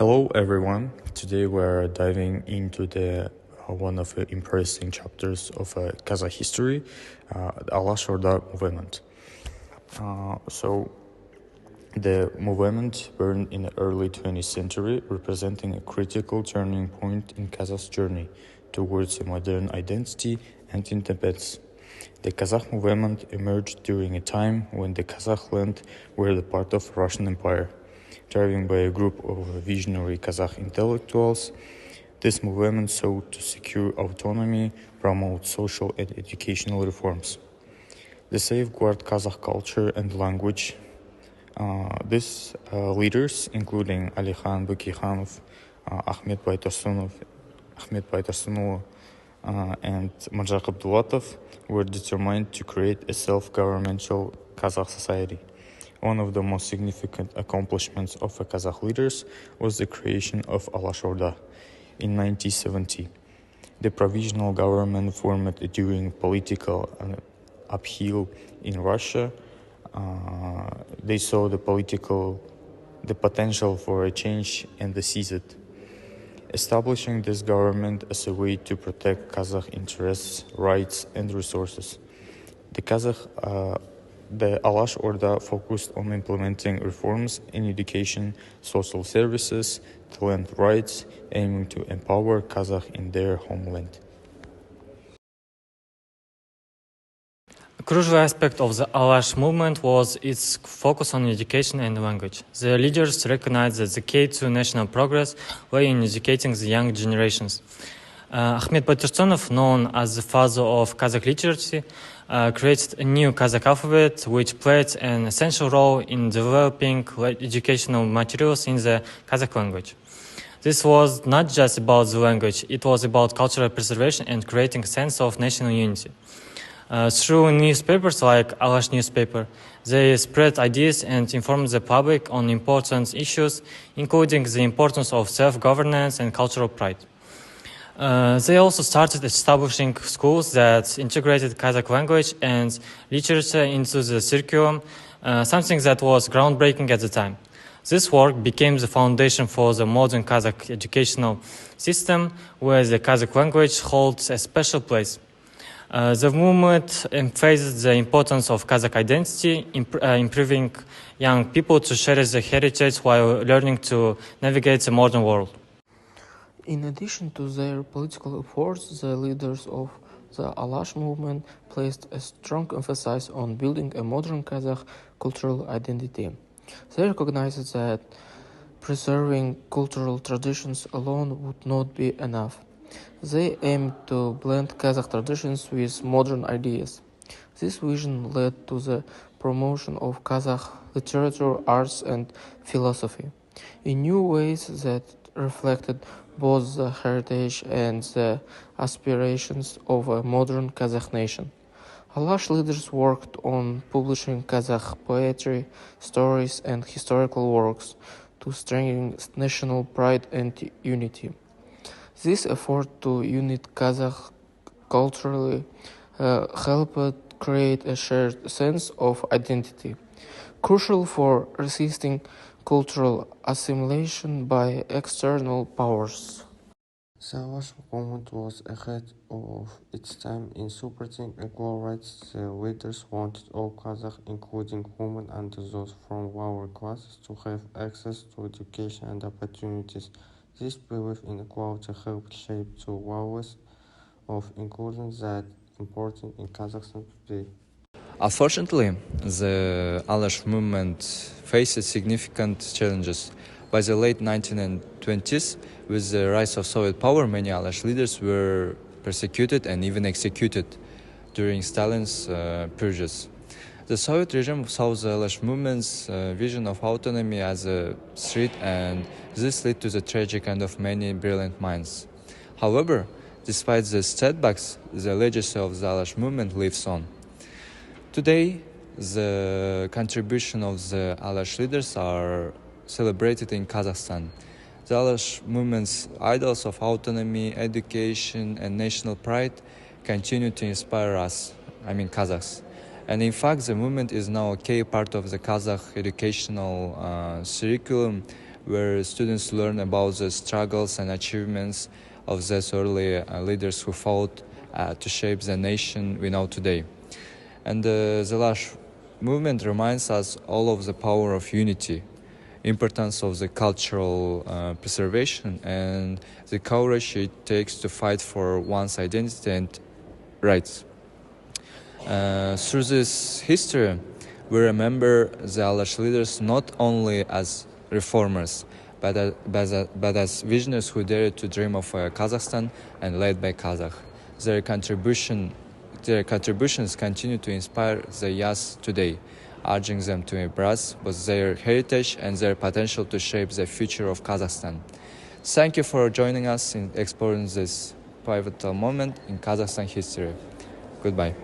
Hello everyone. Today we're diving into the one of the interesting chapters of Kazakh history, the Alаш Orda movement. So the movement born in the early 20th century, representing a critical turning point in Kazakh's journey towards a modern identity and independence. The Kazakh movement emerged during a time when the Kazakh land were the part of Russian Empire. Driven by a group of visionary Kazakh intellectuals, this movement sought to secure autonomy, promote social and educational reforms, to safeguard Kazakh culture and language. These leaders, including Alikhan Bukikhanov, Ahmet Baitarsunov, and Marjak Abdulatov, were determined to create a self-governmental Kazakh society. One of the most significant accomplishments of the Kazakh leaders was the creation of Alаш Orda in 1970. The provisional government formed during political upheaval in Russia. They saw the potential for a change and they seized it, establishing this government as a way to protect Kazakh interests, rights, and resources. The Alаш Orda focused on implementing reforms in education, social services, to land rights, aiming to empower Kazakh in their homeland. A crucial aspect of the Alаш movement was its focus on education and language. The leaders recognized that the key to national progress lay in educating the young generations. Ahmet Baitarsunov, known as the father of Kazakh literacy, created a new Kazakh alphabet which played an essential role in developing educational materials in the Kazakh language. This was not just about the language, it was about cultural preservation and creating a sense of national unity. Through newspapers like Alаш newspaper, they spread ideas and informed the public on important issues, including the importance of self-governance and cultural pride. They also started establishing schools that integrated Kazakh language and literature into the curriculum, something that was groundbreaking at the time. This work became the foundation for the modern Kazakh educational system, where the Kazakh language holds a special place. The movement emphasized the importance of Kazakh identity, improving young people to cherish their heritage while learning to navigate the modern world. In addition to their political efforts, the leaders of the Alаш movement placed a strong emphasis on building a modern Kazakh cultural identity. They recognized that preserving cultural traditions alone would not be enough. They aimed to blend Kazakh traditions with modern ideas. This vision led to the promotion of Kazakh literature, arts, and philosophy in new ways that reflected both the heritage and the aspirations of a modern Kazakh nation. Alаш leaders worked on publishing Kazakh poetry, stories, and historical works to strengthen national pride and unity. This effort to unite Kazakh culturally helped create a shared sense of identity, crucial for resisting cultural assimilation by external powers. The Alаш movement was ahead of its time in supporting equal rights. The leaders wanted all Kazakhs, including women and those from lower classes, to have access to education and opportunities. This belief in equality helped shape the values of inclusion that important in Kazakhstan today. Unfortunately, the Alаш movement faced significant challenges. By the late 1920s, with the rise of Soviet power, many Alаш leaders were persecuted and even executed during Stalin's purges. The Soviet regime saw the Alаш movement's vision of autonomy as a threat, and this led to the tragic end of many brilliant minds. However, despite the setbacks, the legacy of the Alаш movement lives on. Today, the contribution of the Alаш leaders are celebrated in Kazakhstan. The Alаш movement's ideals of autonomy, education, and national pride continue to inspire us, Kazakhs. And in fact, the movement is now a key part of the Kazakh educational curriculum, where students learn about the struggles and achievements of these early leaders who fought to shape the nation we know today. And the Alash movement reminds us all of the power of unity, importance of the cultural preservation, and the courage it takes to fight for one's identity and rights. Through this history, we remember the Alash leaders not only as reformers, but as visionaries who dared to dream of Kazakhstan and led by Kazakh. Their contributions continue to inspire the youth today, urging them to embrace both their heritage and their potential to shape the future of Kazakhstan. Thank you for joining us in exploring this pivotal moment in Kazakhstan history. Goodbye.